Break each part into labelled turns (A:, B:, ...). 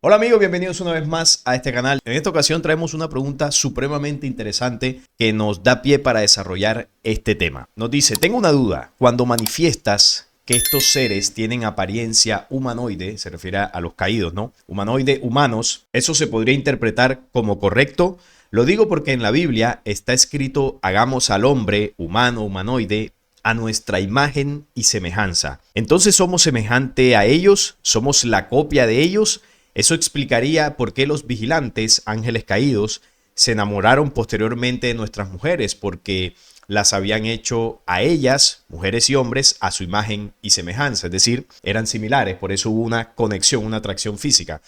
A: Hola amigos, bienvenidos una vez más a este canal. En esta ocasión traemos una pregunta supremamente interesante que nos da pie para desarrollar este tema. Nos dice, tengo una duda, cuando manifiestas que estos seres tienen apariencia humanoide, se refiere a los caídos, ¿no? Humanoide, humanos, ¿eso se podría interpretar como correcto? Lo digo porque en la Biblia está escrito, hagamos al hombre humano, humanoide, a nuestra imagen y semejanza. Entonces somos semejante a ellos, somos la copia de ellos. Eso explicaría por qué los vigilantes, ángeles caídos, se enamoraron posteriormente de nuestras mujeres, porque las habían hecho a ellas, mujeres y hombres, a su imagen y semejanza, es decir, eran similares, por eso hubo una conexión, una atracción física.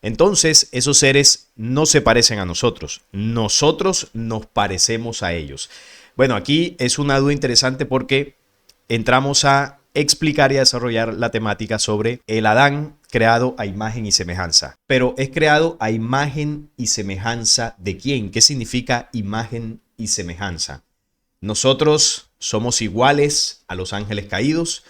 A: Entonces, esos seres no se parecen a nosotros nos parecemos a ellos. Bueno, aquí es una duda interesante porque entramos a explicar y a desarrollar la temática sobre el Adán creado a imagen y semejanza. Pero es creado a imagen y semejanza de quién? ¿Qué significa imagen y semejanza? Nosotros somos iguales a los ángeles caídos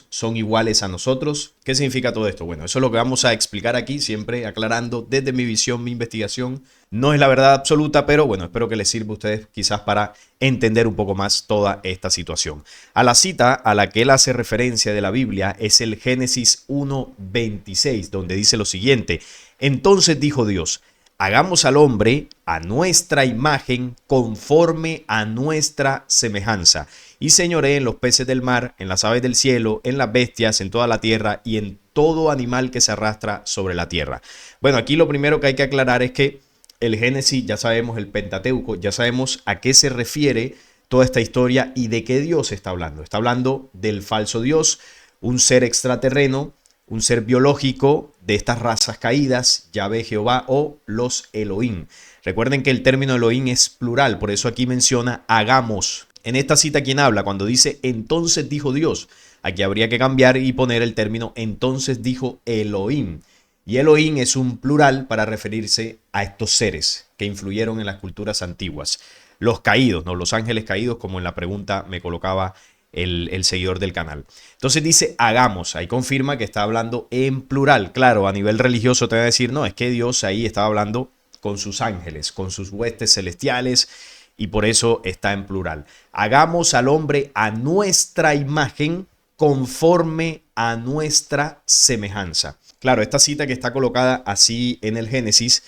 A: son iguales a nosotros. ¿Qué significa todo esto? Bueno, eso es lo que vamos a explicar aquí, siempre aclarando desde mi visión, mi investigación. No es la verdad absoluta, pero bueno, espero que les sirva a ustedes quizás para entender un poco más toda esta situación. A la cita a la que él hace referencia de la Biblia es el Génesis 1:26, donde dice lo siguiente: entonces dijo Dios, hagamos al hombre a nuestra imagen, conforme a nuestra semejanza, y señoree en los peces del mar, en las aves del cielo, en las bestias, en toda la tierra y en todo animal que se arrastra sobre la tierra. Bueno, aquí lo primero que hay que aclarar es que el Génesis, ya sabemos, el Pentateuco, ya sabemos a qué se refiere toda esta historia y de qué Dios está hablando. Está hablando del falso Dios, un ser extraterreno, un ser biológico de estas razas caídas, Yahvé, Jehová o los Elohim. Recuerden que el término Elohim es plural, por eso aquí menciona hagamos. En esta cita, ¿quién habla? Cuando dice entonces dijo Dios, aquí habría que cambiar y poner el término entonces dijo Elohim. Y Elohim es un plural para referirse a estos seres que influyeron en las culturas antiguas. Los caídos, no los ángeles caídos, como en la pregunta me colocaba el seguidor del canal. Entonces dice hagamos, ahí confirma que está hablando en plural. Claro, a nivel religioso te va a decir, no, es que Dios ahí estaba hablando con sus ángeles, con sus huestes celestiales, y por eso está en plural. Hagamos al hombre a nuestra imagen, conforme a nuestra semejanza. Claro, esta cita que está colocada así en el Génesis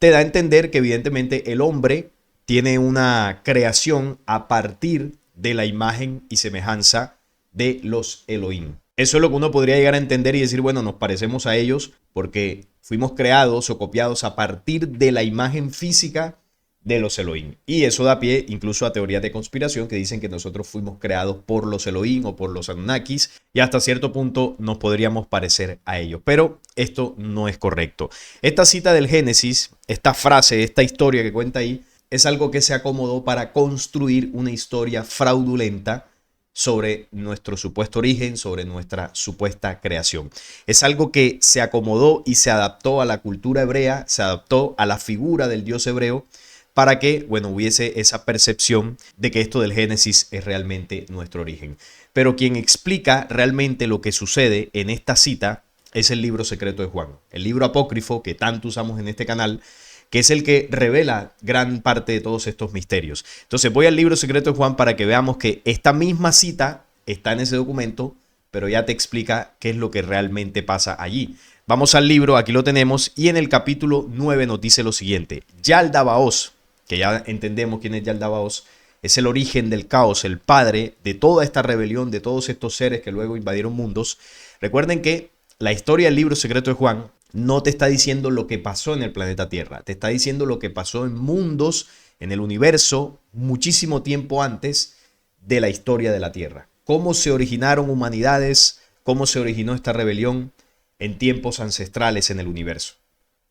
A: te da a entender que evidentemente el hombre tiene una creación a partir de la imagen y semejanza de los Elohim. Eso es lo que uno podría llegar a entender y decir, bueno, nos parecemos a ellos porque fuimos creados o copiados a partir de la imagen física de los Elohim. Y eso da pie incluso a teorías de conspiración que dicen que nosotros fuimos creados por los Elohim o por los Anunnakis y hasta cierto punto nos podríamos parecer a ellos. Pero esto no es correcto. Esta cita del Génesis, esta frase, esta historia que cuenta ahí, es algo que se acomodó para construir una historia fraudulenta sobre nuestro supuesto origen, sobre nuestra supuesta creación. Es algo que se acomodó y se adaptó a la cultura hebrea, se adaptó a la figura del Dios hebreo para que, bueno, hubiese esa percepción de que esto del Génesis es realmente nuestro origen. Pero quien explica realmente lo que sucede en esta cita es el libro secreto de Juan, el libro apócrifo que tanto usamos en este canal, que es el que revela gran parte de todos estos misterios. Entonces voy al libro secreto de Juan para que veamos que esta misma cita está en ese documento, pero ya te explica qué es lo que realmente pasa allí. Vamos al libro, aquí lo tenemos, y en el capítulo 9 nos dice lo siguiente: Yaldabaoth, que ya entendemos quién es Yaldabaoth, es el origen del caos, el padre de toda esta rebelión, de todos estos seres que luego invadieron mundos. Recuerden que la historia del libro secreto de Juan no te está diciendo lo que pasó en el planeta Tierra, te está diciendo lo que pasó en mundos, en el universo, muchísimo tiempo antes de la historia de la Tierra. Cómo se originaron humanidades, cómo se originó esta rebelión en tiempos ancestrales en el universo.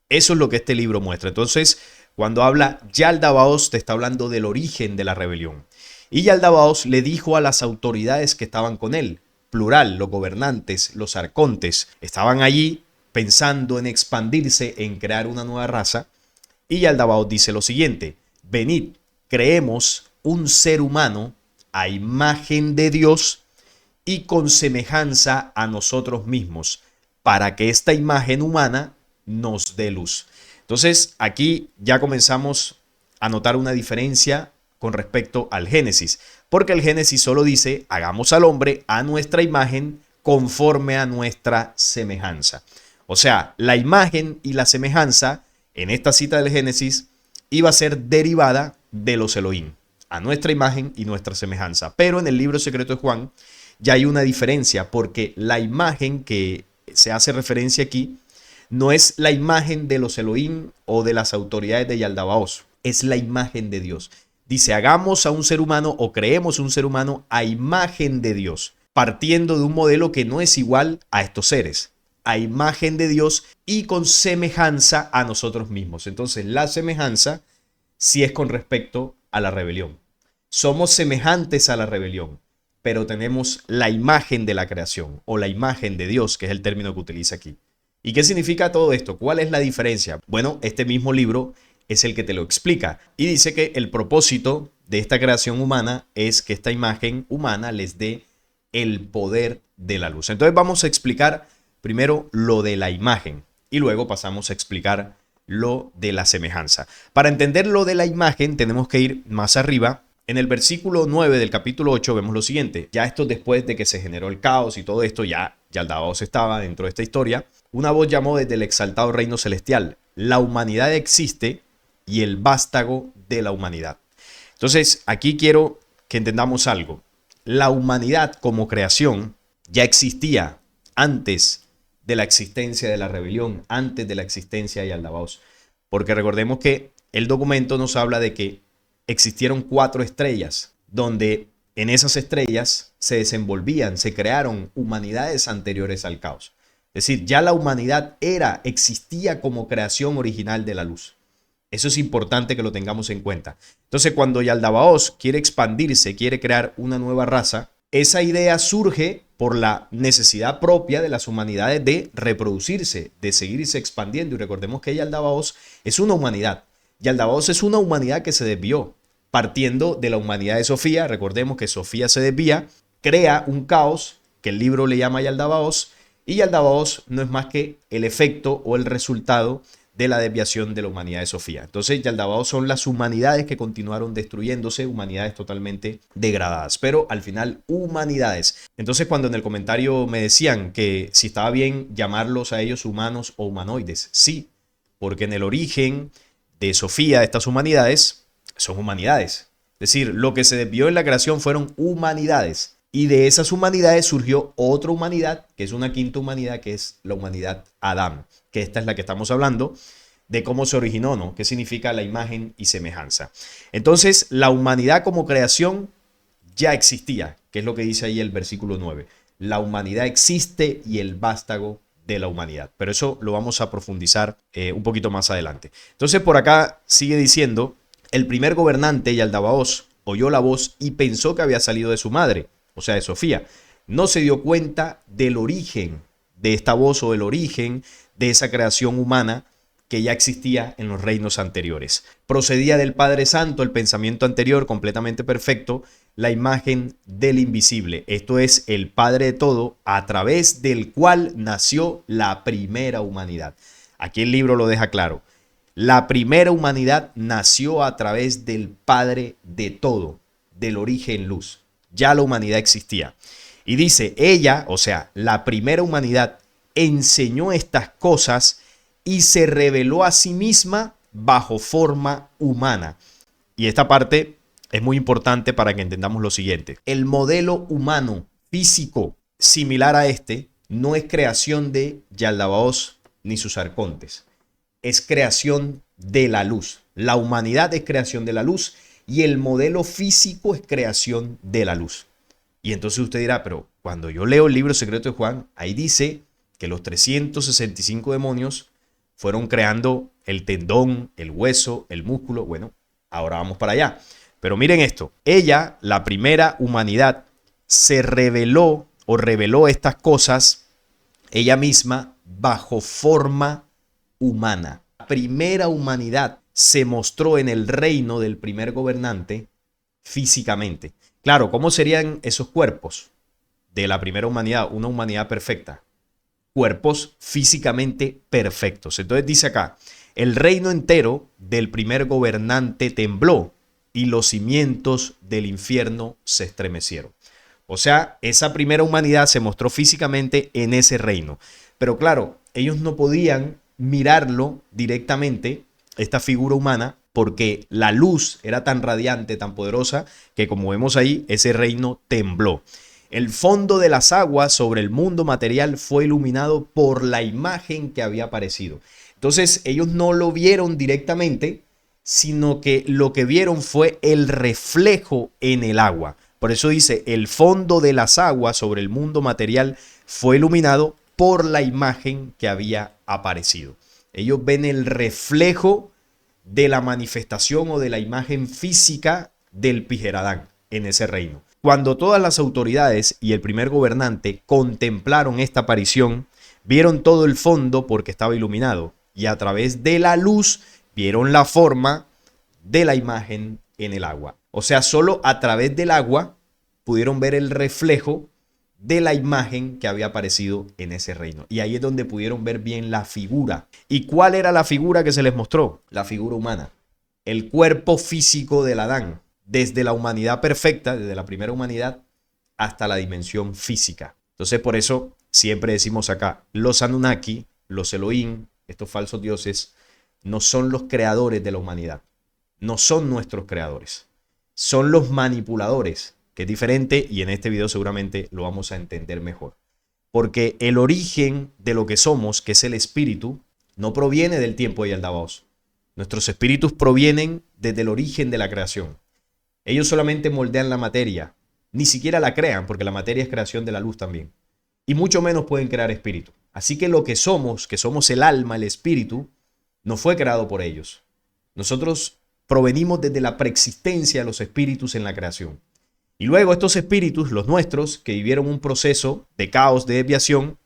A: Eso es lo que este libro muestra. Entonces, cuando habla Yaldabaoth, te está hablando del origen de la rebelión. Y Yaldabaoth le dijo a las autoridades que estaban con él, plural, los gobernantes, los arcontes, estaban allí pensando en expandirse, en crear una nueva raza. Y Yaldabaoth dice lo siguiente: venid, creemos un ser humano a imagen de Dios y con semejanza a nosotros mismos. para que esta imagen humana nos dé luz. Entonces, aquí ya comenzamos a notar una diferencia con respecto al Génesis, porque el Génesis solo dice, hagamos al hombre a nuestra imagen conforme a nuestra semejanza. O sea, la imagen y la semejanza en esta cita del Génesis iba a ser derivada de los Elohim, a nuestra imagen y nuestra semejanza. Pero en el libro secreto de Juan ya hay una diferencia, porque la imagen que se hace referencia aquí no es la imagen de los Elohim o de las autoridades de Yaldabaoth, es la imagen de Dios. Dice, hagamos a un ser humano o creemos un ser humano a imagen de Dios, partiendo de un modelo que no es igual a estos seres, a imagen de Dios y con semejanza a nosotros mismos. Entonces, la semejanza sí es con respecto a la rebelión. Somos semejantes a la rebelión, pero tenemos la imagen de la creación o la imagen de Dios, que es el término que utiliza aquí. ¿Y qué significa todo esto? ¿Cuál es la diferencia? Bueno, este mismo libro es el que te lo explica y dice que el propósito de esta creación humana es que esta imagen humana les dé el poder de la luz. Entonces vamos a explicar primero lo de la imagen y luego pasamos a explicar lo de la semejanza. Para entender lo de la imagen tenemos que ir más arriba. En el versículo 9 del capítulo 8 vemos lo siguiente. Ya esto después de que se generó el caos y todo esto, ya Yaldabaoth estaba dentro de esta historia. Una voz llamó desde el exaltado reino celestial: la humanidad existe y el vástago de la humanidad. Entonces, aquí quiero que entendamos algo. La humanidad como creación ya existía antes de la existencia de la rebelión, antes de la existencia de Yaldabaoth. Porque recordemos que el documento nos habla de que existieron 4 estrellas, donde en esas estrellas se desenvolvían, se crearon humanidades anteriores al caos. Es decir, ya la humanidad existía como creación original de la luz. Eso es importante que lo tengamos en cuenta. Entonces, cuando Yaldabaoth quiere expandirse, quiere crear una nueva raza, esa idea surge por la necesidad propia de las humanidades de reproducirse, de seguirse expandiendo. Y recordemos que Yaldabaoth es una humanidad. Yaldabaoth es una humanidad que se desvió, partiendo de la humanidad de Sofía. Recordemos que Sofía se desvía, crea un caos que el libro le llama Yaldabaoth, y Yaldabaoth no es más que el efecto o el resultado de la desviación de la humanidad de Sofía. Entonces, Yaldabaoth son las humanidades que continuaron destruyéndose, humanidades totalmente degradadas, pero al final humanidades. Entonces, cuando en el comentario me decían que si estaba bien llamarlos a ellos humanos o humanoides, sí, porque en el origen de Sofía, estas humanidades son humanidades. Es decir, lo que se desvió en la creación fueron humanidades. Y de esas humanidades surgió otra humanidad, que es una quinta humanidad, que es la humanidad Adán, que esta es la que estamos hablando, de cómo se originó, ¿no? ¿Qué significa la imagen y semejanza? Entonces, la humanidad como creación ya existía, que es lo que dice ahí el versículo 9. La humanidad existe y el vástago de la humanidad. Pero eso lo vamos a profundizar un poquito más adelante. Entonces, por acá sigue diciendo, el primer gobernante, Yaldabaoth, oyó la voz y pensó que había salido de su madre, o sea, de Sofía. No se dio cuenta del origen de esta voz o el origen de esa creación humana que ya existía en los reinos anteriores. Procedía del Padre Santo el pensamiento anterior completamente perfecto, la imagen del invisible. Esto es el Padre de todo, a través del cual nació la primera humanidad. Aquí el libro lo deja claro. La primera humanidad nació a través del Padre de todo, del origen luz. Ya la humanidad existía. Y dice, ella, o sea, la primera humanidad, enseñó estas cosas y se reveló a sí misma bajo forma humana. Y esta parte es muy importante para que entendamos lo siguiente. El modelo humano físico similar a este no es creación de Yaldabaoth ni sus arcontes. Es creación de la luz. La humanidad es creación de la luz y el modelo físico es creación de la luz. Y entonces usted dirá, pero cuando yo leo el libro secreto de Juan, ahí dice que los 365 demonios fueron creando el tendón, el hueso, el músculo. Bueno, ahora vamos para allá. Pero miren esto, ella, la primera humanidad, se reveló o reveló estas cosas ella misma bajo forma humana. La primera humanidad se mostró en el reino del primer gobernante físicamente. Claro, ¿cómo serían esos cuerpos de la primera humanidad? Una humanidad perfecta. cuerpos físicamente perfectos. Entonces dice acá, el reino entero del primer gobernante tembló y los cimientos del infierno se estremecieron. O sea, esa primera humanidad se mostró físicamente en ese reino. Pero claro, ellos no podían mirarlo directamente, esta figura humana, porque la luz era tan radiante, tan poderosa, que como vemos ahí, ese reino tembló. El fondo de las aguas sobre el mundo material fue iluminado por la imagen que había aparecido. Entonces ellos no lo vieron directamente, sino que lo que vieron fue el reflejo en el agua. Por eso dice, el fondo de las aguas sobre el mundo material fue iluminado por la imagen que había aparecido. Ellos ven el reflejo de la manifestación o de la imagen física del Pijeradán en ese reino. Cuando todas las autoridades y el primer gobernante contemplaron esta aparición, vieron todo el fondo porque estaba iluminado y a través de la luz vieron la forma de la imagen en el agua. O sea, solo a través del agua pudieron ver el reflejo de la imagen que había aparecido en ese reino. Y ahí es donde pudieron ver bien la figura. ¿Y cuál era la figura que se les mostró? La figura humana. El cuerpo físico del Adán. Desde la humanidad perfecta, desde la primera humanidad, hasta la dimensión física. Entonces, por eso siempre decimos acá, los Anunnaki, los Elohim, estos falsos dioses, no son los creadores de la humanidad. No son nuestros creadores. Son los manipuladores, que es diferente y en este video seguramente lo vamos a entender mejor. Porque el origen de lo que somos, que es el espíritu, no proviene del tiempo de Yaldabaoth. Nuestros espíritus provienen desde el origen de la creación. Ellos solamente moldean la materia, ni siquiera la crean, porque la materia es creación de la luz también. Y mucho menos pueden crear espíritu. Así que lo que somos el alma, el espíritu, no fue creado por ellos. Nosotros provenimos desde la preexistencia de los espíritus en la creación. Y luego estos espíritus, los nuestros, que vivieron un proceso de caos, de desviación,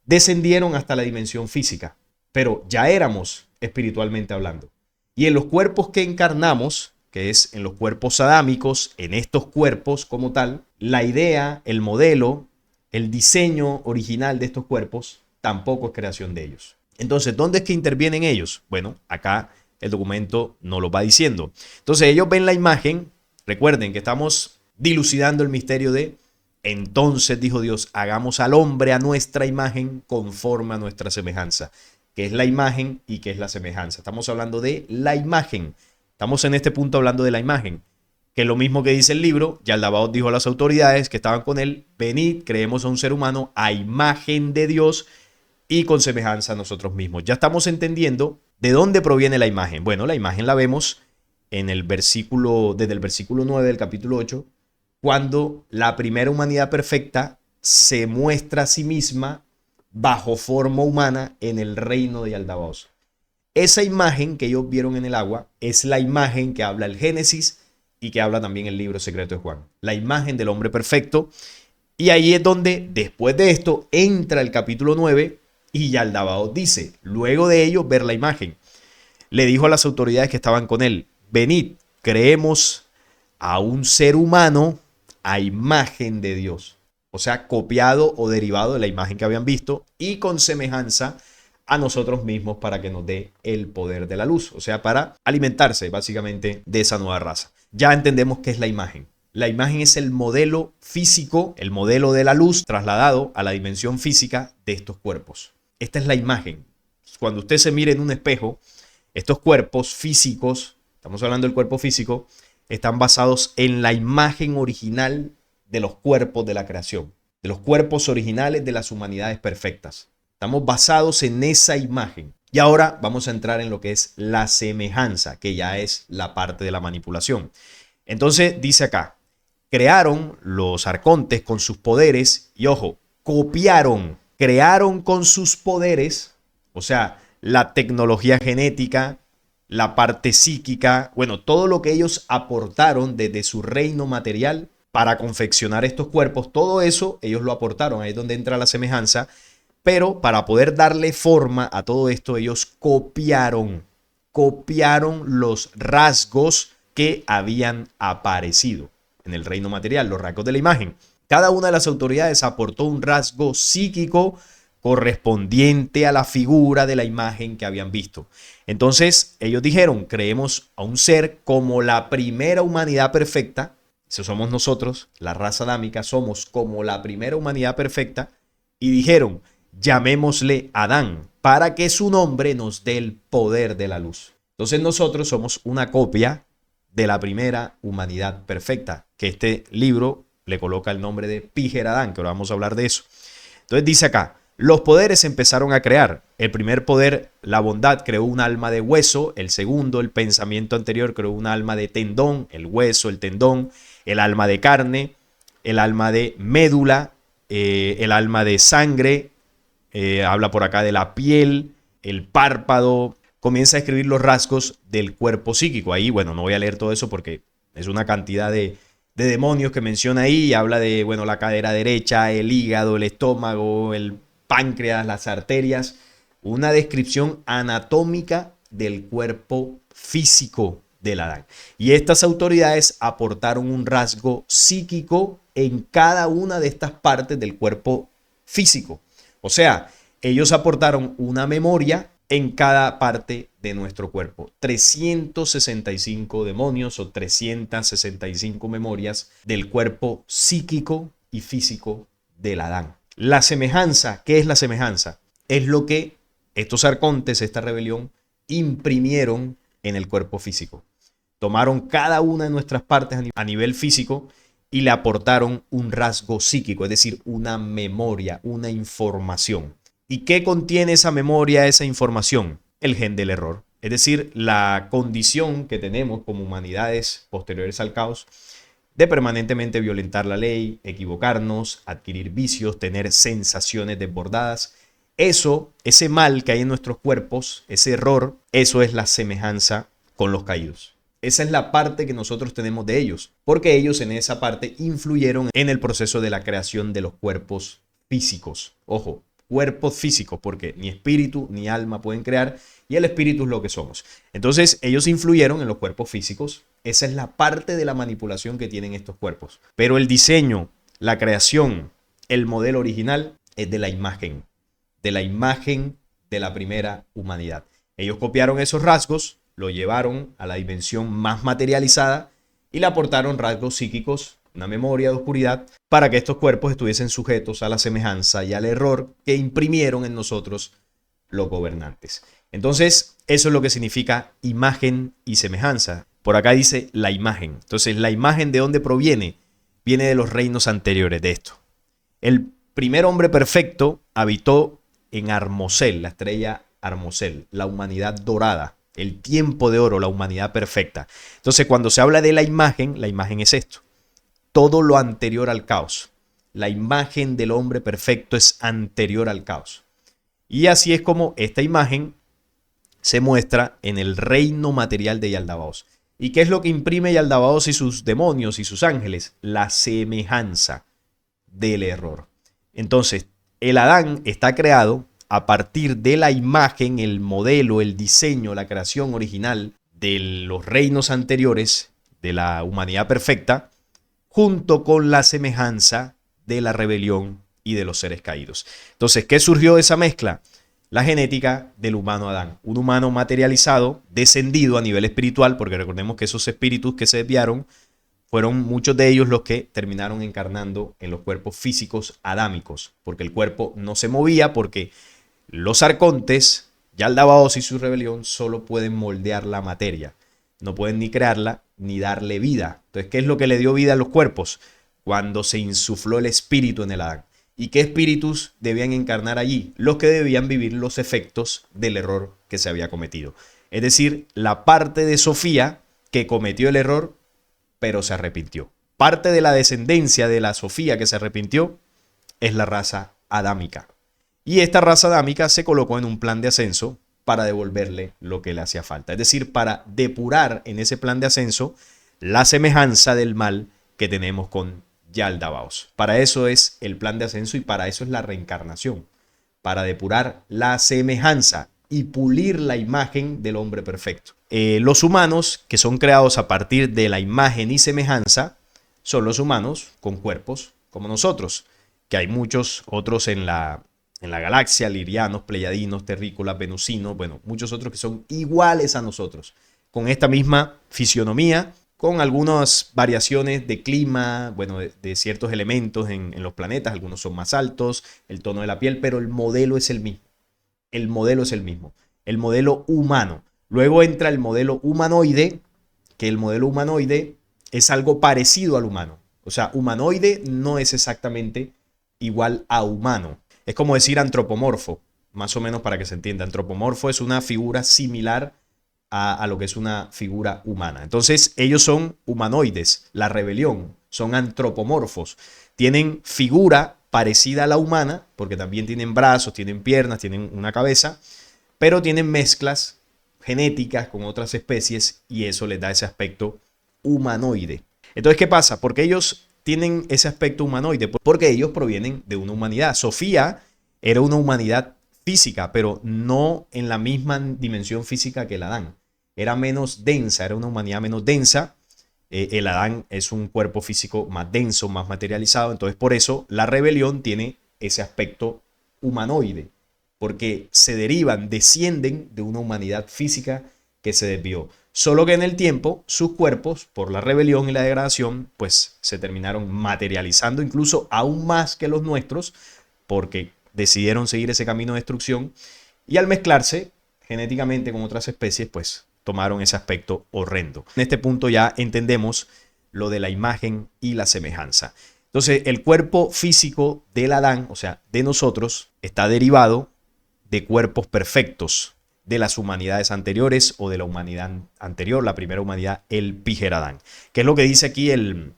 A: descendieron hasta la dimensión física. Pero ya éramos espiritualmente hablando. Y en los cuerpos que encarnamos, que es en los cuerpos adámicos, en estos cuerpos como tal, la idea, el modelo, el diseño original de estos cuerpos tampoco es creación de ellos. Entonces, ¿dónde es que intervienen ellos? Bueno, acá el documento nos lo va diciendo. Entonces, ellos ven la imagen. Recuerden que estamos dilucidando el misterio de entonces, dijo Dios, hagamos al hombre a nuestra imagen conforme a nuestra semejanza. ¿Qué es la imagen y qué es la semejanza? Estamos hablando de la imagen. Estamos en este punto hablando de la imagen, que es lo mismo que dice el libro. Yaldabaoth dijo a las autoridades que estaban con él, venid, creemos a un ser humano a imagen de Dios y con semejanza a nosotros mismos. Ya estamos entendiendo de dónde proviene la imagen. Bueno, la imagen la vemos en el versículo, desde el versículo 9 del capítulo 8, cuando la primera humanidad perfecta se muestra a sí misma bajo forma humana en el reino de Yaldabaoth. Esa imagen que ellos vieron en el agua es la imagen que habla el Génesis y que habla también el libro secreto de Juan. La imagen del hombre perfecto. Y ahí es donde, después de esto, entra el capítulo 9 y Yaldabaoth dice, luego de ello, ver la imagen. Le dijo a las autoridades que estaban con él, venid, creemos a un ser humano a imagen de Dios. O sea, copiado o derivado de la imagen que habían visto y con semejanza a nosotros mismos para que nos dé el poder de la luz, o sea, para alimentarse básicamente de esa nueva raza. Ya entendemos qué es la imagen. La imagen es el modelo físico, el modelo de la luz trasladado a la dimensión física de estos cuerpos. Esta es la imagen. Cuando usted se mire en un espejo, estos cuerpos físicos, estamos hablando del cuerpo físico, están basados en la imagen original de los cuerpos de la creación, de los cuerpos originales de las humanidades perfectas. Estamos basados en esa imagen. Y ahora vamos a entrar en lo que es la semejanza, que ya es la parte de la manipulación. Entonces dice acá, crearon los arcontes con sus poderes y ojo, copiaron, crearon con sus poderes, o sea, la tecnología genética, la parte psíquica, bueno, todo lo que ellos aportaron desde su reino material para confeccionar estos cuerpos, todo eso ellos lo aportaron, ahí es donde entra la semejanza. Pero para poder darle forma a todo esto, ellos copiaron los rasgos que habían aparecido en el reino material, los rasgos de la imagen. Cada una de las autoridades aportó un rasgo psíquico correspondiente a la figura de la imagen que habían visto. Entonces ellos dijeron, creemos a un ser como la primera humanidad perfecta. Eso somos nosotros, la raza adámica, somos como la primera humanidad perfecta. Y dijeron, llamémosle Adán, para que su nombre nos dé el poder de la luz. Entonces nosotros somos una copia de la primera humanidad perfecta, que este libro le coloca el nombre de Pijer Adán, que ahora vamos a hablar de eso. Entonces dice acá, los poderes se empezaron a crear. El primer poder, la bondad, creó un alma de hueso. El segundo, el pensamiento anterior, creó un alma de tendón, el hueso, el tendón, el alma de carne, el alma de médula, el alma de sangre, habla por acá de la piel, el párpado. Comienza a escribir los rasgos del cuerpo psíquico. Ahí, bueno, no voy a leer todo eso porque es una cantidad de demonios que menciona ahí. Habla de, bueno, la cadera derecha, el hígado, el estómago, el páncreas, las arterias. Una descripción anatómica del cuerpo físico del Adán. Y estas autoridades aportaron un rasgo psíquico en cada una de estas partes del cuerpo físico. O sea, ellos aportaron una memoria en cada parte de nuestro cuerpo. 365 demonios o 365 memorias del cuerpo psíquico y físico del Adán. La semejanza, ¿qué es la semejanza? Es lo que estos arcontes, esta rebelión, imprimieron en el cuerpo físico. Tomaron cada una de nuestras partes a nivel físico y le aportaron un rasgo psíquico, es decir, una memoria, una información. ¿Y qué contiene esa memoria, esa información? El gen del error. Es decir, la condición que tenemos como humanidades posteriores al caos de permanentemente violentar la ley, equivocarnos, adquirir vicios, tener sensaciones desbordadas. Eso, ese mal que hay en nuestros cuerpos, ese error, eso es la semejanza con los caídos. Esa es la parte que nosotros tenemos de ellos, porque ellos en esa parte influyeron en el proceso de la creación de los cuerpos físicos. Ojo, cuerpos físicos, porque ni espíritu ni alma pueden crear, y el espíritu es lo que somos. Entonces ellos influyeron en los cuerpos físicos. Esa es la parte de la manipulación que tienen estos cuerpos. Pero el diseño, la creación, el modelo original es de la imagen de la primera humanidad. Ellos copiaron esos rasgos, lo llevaron a la dimensión más materializada y le aportaron rasgos psíquicos, una memoria de oscuridad, para que estos cuerpos estuviesen sujetos a la semejanza y al error que imprimieron en nosotros los gobernantes. Entonces, eso es lo que significa imagen y semejanza. Por acá dice la imagen. Entonces, ¿la imagen de dónde proviene? Viene de los reinos anteriores de esto. El primer hombre perfecto habitó en Armosel, la estrella Armosel, la humanidad dorada, el tiempo de oro, la humanidad perfecta. Entonces, cuando se habla de la imagen es esto. Todo lo anterior al caos. La imagen del hombre perfecto es anterior al caos. Y así es como esta imagen se muestra en el reino material de Yaldabaoth. ¿Y qué es lo que imprime Yaldabaoth y sus demonios y sus ángeles? La semejanza del error. Entonces, el Adán está creado a partir de la imagen, el modelo, el diseño, la creación original de los reinos anteriores de la humanidad perfecta, junto con la semejanza de la rebelión y de los seres caídos. Entonces, ¿qué surgió de esa mezcla? La genética del humano Adán, un humano materializado, descendido a nivel espiritual, porque recordemos que esos espíritus que se desviaron fueron muchos de ellos los que terminaron encarnando en los cuerpos físicos adámicos, porque el cuerpo no se movía, porque los arcontes, Yaldabaoth y su rebelión, solo pueden moldear la materia, no pueden ni crearla ni darle vida. Entonces, ¿qué es lo que le dio vida a los cuerpos? Cuando se insufló el espíritu en el Adán. ¿Y qué espíritus debían encarnar allí? Los que debían vivir los efectos del error que se había cometido. Es decir, la parte de Sofía que cometió el error, pero se arrepintió. Parte de la descendencia de la Sofía que se arrepintió es la raza adámica. Y esta raza adámica se colocó en un plan de ascenso para devolverle lo que le hacía falta. Es decir, para depurar en ese plan de ascenso la semejanza del mal que tenemos con Yaldabaoth. Para eso es el plan de ascenso y para eso es la reencarnación. Para depurar la semejanza y pulir la imagen del hombre perfecto. Los humanos que son creados a partir de la imagen y semejanza son los humanos con cuerpos como nosotros, que hay muchos otros en la en la galaxia, lirianos, pleyadinos, terrícolas, venusinos, bueno, muchos otros que son iguales a nosotros, con esta misma fisionomía, con algunas variaciones de clima, bueno, de ciertos elementos en los planetas, algunos son más altos, el tono de la piel, pero el modelo es el mismo. El modelo es el mismo, el modelo humano. Luego entra el modelo humanoide, que el modelo humanoide es algo parecido al humano. O sea, humanoide no es exactamente igual a humano. Es como decir antropomorfo, más o menos para que se entienda. Antropomorfo es una figura similar a lo que es una figura humana. Entonces, ellos son humanoides, la rebelión, son antropomorfos. Tienen figura parecida a la humana, porque también tienen brazos, tienen piernas, tienen una cabeza, pero tienen mezclas genéticas con otras especies y eso les da ese aspecto humanoide. Entonces, ¿qué pasa? Porque ellos tienen ese aspecto humanoide, porque ellos provienen de una humanidad. Sofía era una humanidad física, pero no en la misma dimensión física que el Adán. Era menos densa, era una humanidad menos densa. El Adán es un cuerpo físico más denso, más materializado. Entonces, por eso la rebelión tiene ese aspecto humanoide, porque se derivan, descienden de una humanidad física que se desvió. Solo que en el tiempo sus cuerpos, por la rebelión y la degradación, pues se terminaron materializando incluso aún más que los nuestros, porque decidieron seguir ese camino de destrucción y al mezclarse genéticamente con otras especies, pues tomaron ese aspecto horrendo. En este punto ya entendemos lo de la imagen y la semejanza. Entonces, el cuerpo físico del Adán, o sea, de nosotros, está derivado de cuerpos perfectos de las humanidades anteriores o de la humanidad anterior, la primera humanidad, el Pijeradán. ¿Qué es lo que dice aquí el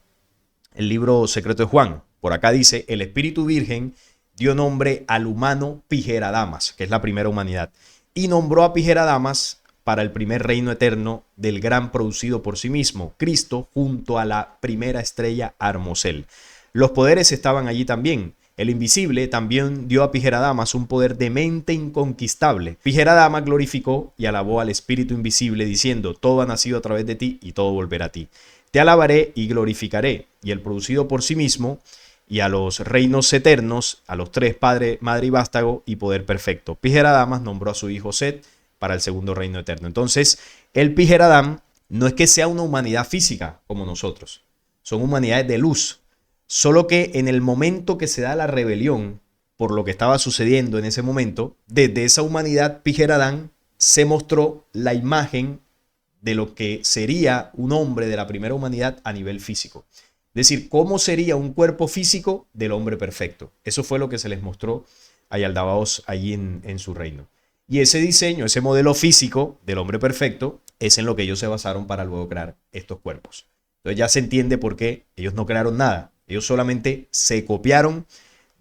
A: libro secreto de Juan? Por acá dice, el Espíritu Virgen dio nombre al humano Pijeradamas, que es la primera humanidad, y nombró a Pijeradamas para el primer reino eterno del gran producido por sí mismo, Cristo, junto a la primera estrella Armosel. Los poderes estaban allí también. El invisible también dio a Pijeradamas un poder de mente inconquistable. Pijeradamas glorificó y alabó al Espíritu invisible, diciendo, todo ha nacido a través de ti y todo volverá a ti. Te alabaré y glorificaré. Y el producido por sí mismo, y a los reinos eternos, a los tres, Padre, Madre y Vástago, y poder perfecto. Pijeradamas nombró a su hijo Set para el segundo reino eterno. Entonces, el Pijeradam no es que sea una humanidad física como nosotros, son humanidades de luz. Solo que en el momento que se da la rebelión, por lo que estaba sucediendo en ese momento, desde esa humanidad Pijeradán se mostró la imagen de lo que sería un hombre de la primera humanidad a nivel físico. Es decir, cómo sería un cuerpo físico del hombre perfecto. Eso fue lo que se les mostró a Yaldabaoth allí en su reino. Y ese diseño, ese modelo físico del hombre perfecto, es en lo que ellos se basaron para luego crear estos cuerpos. Entonces ya se entiende por qué ellos no crearon nada. Ellos solamente se copiaron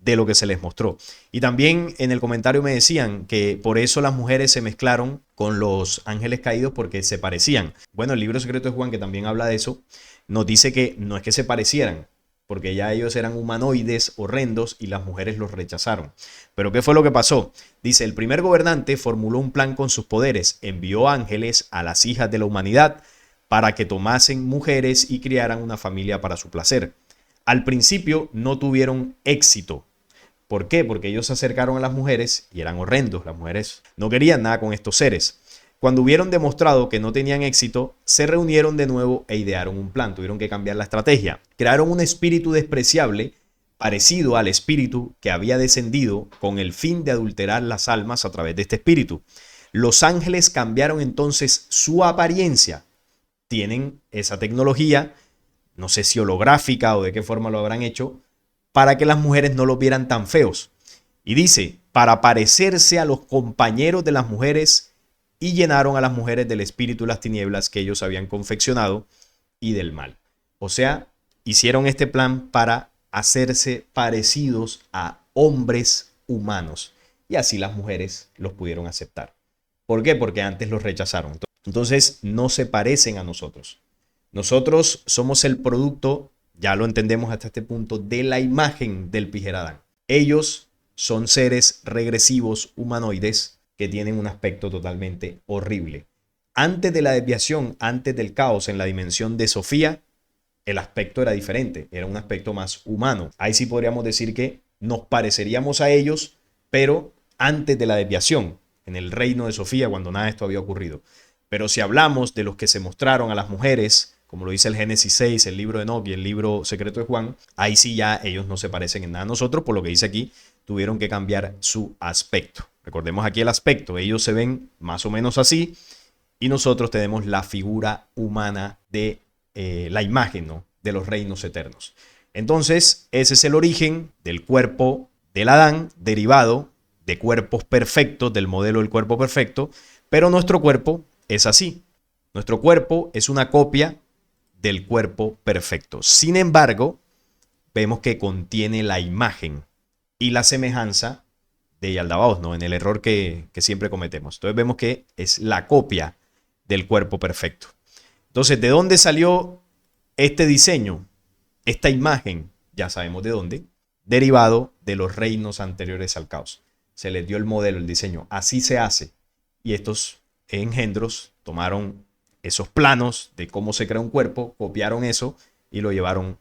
A: de lo que se les mostró. Y también en el comentario me decían que por eso las mujeres se mezclaron con los ángeles caídos porque se parecían. Bueno, el libro secreto de Juan, que también habla de eso, nos dice que no es que se parecieran, porque ya ellos eran humanoides horrendos y las mujeres los rechazaron. Pero ¿qué fue lo que pasó? Dice, el primer gobernante formuló un plan con sus poderes, envió ángeles a las hijas de la humanidad para que tomasen mujeres y criaran una familia para su placer. Al principio no tuvieron éxito. ¿Por qué? Porque ellos se acercaron a las mujeres y eran horrendos. Las mujeres no querían nada con estos seres. Cuando hubieron demostrado que no tenían éxito, se reunieron de nuevo e idearon un plan. Tuvieron que cambiar la estrategia. Crearon un espíritu despreciable parecido al espíritu que había descendido con el fin de adulterar las almas a través de este espíritu. Los ángeles cambiaron entonces su apariencia. Tienen esa tecnología, no sé si holográfica o de qué forma lo habrán hecho, para que las mujeres no los vieran tan feos. Y dice, para parecerse a los compañeros de las mujeres, y llenaron a las mujeres del espíritu y las tinieblas que ellos habían confeccionado y del mal. O sea, hicieron este plan para hacerse parecidos a hombres humanos. Y así las mujeres los pudieron aceptar. ¿Por qué? Porque antes los rechazaron. Entonces no se parecen a nosotros. Nosotros somos el producto, ya lo entendemos hasta este punto, de la imagen del Pijeradán. Ellos son seres regresivos humanoides que tienen un aspecto totalmente horrible. Antes de la desviación, antes del caos en la dimensión de Sofía, el aspecto era diferente, era un aspecto más humano. Ahí sí podríamos decir que nos pareceríamos a ellos, pero antes de la desviación, en el reino de Sofía, cuando nada de esto había ocurrido. Pero si hablamos de los que se mostraron a las mujeres, como lo dice el Génesis 6, el libro de Enoc y el libro secreto de Juan, ahí sí ya ellos no se parecen en nada a nosotros, por lo que dice aquí, tuvieron que cambiar su aspecto. Recordemos aquí el aspecto, ellos se ven más o menos así y nosotros tenemos la figura humana de la imagen, ¿no?, de los reinos eternos. Entonces, ese es el origen del cuerpo del Adán, derivado de cuerpos perfectos, del modelo del cuerpo perfecto, pero nuestro cuerpo es así. Nuestro cuerpo es una copia del cuerpo perfecto. Sin embargo, vemos que contiene la imagen y la semejanza de Yaldabaoth, ¿no?, en el error que siempre cometemos. Entonces vemos que es la copia del cuerpo perfecto. Entonces, ¿de dónde salió este diseño? Esta imagen, ya sabemos de dónde, derivado de los reinos anteriores al caos. Se les dio el modelo, el diseño. Así se hace. Y estos engendros tomaron esos planos de cómo se crea un cuerpo, copiaron eso y lo llevaron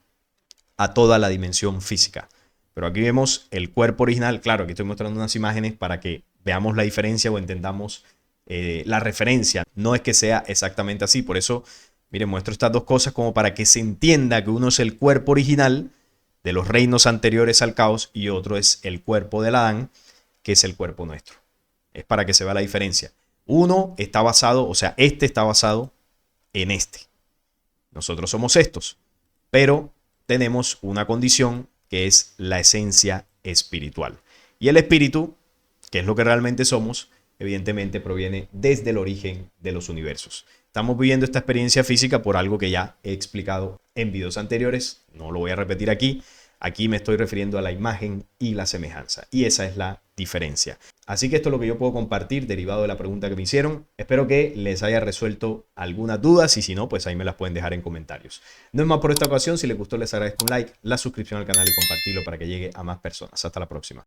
A: a toda la dimensión física. Pero aquí vemos el cuerpo original. Claro, aquí estoy mostrando unas imágenes para que veamos la diferencia o entendamos la referencia. No es que sea exactamente así. Por eso, miren, muestro estas dos cosas como para que se entienda que uno es el cuerpo original de los reinos anteriores al caos y otro es el cuerpo del Adán, que es el cuerpo nuestro. Es para que se vea la diferencia. Uno está basado, o sea, este está basado en este. Nosotros somos estos, pero tenemos una condición que es la esencia espiritual. Y el espíritu, que es lo que realmente somos, evidentemente proviene desde el origen de los universos. Estamos viviendo esta experiencia física por algo que ya he explicado en videos anteriores, no lo voy a repetir aquí. Aquí me estoy refiriendo a la imagen y la semejanza, y esa es la diferencia. Así que esto es lo que yo puedo compartir derivado de la pregunta que me hicieron. Espero que les haya resuelto algunas dudas y si no, pues ahí me las pueden dejar en comentarios. No es más por esta ocasión. Si les gustó, les agradezco un like, la suscripción al canal y compartirlo para que llegue a más personas. Hasta la próxima.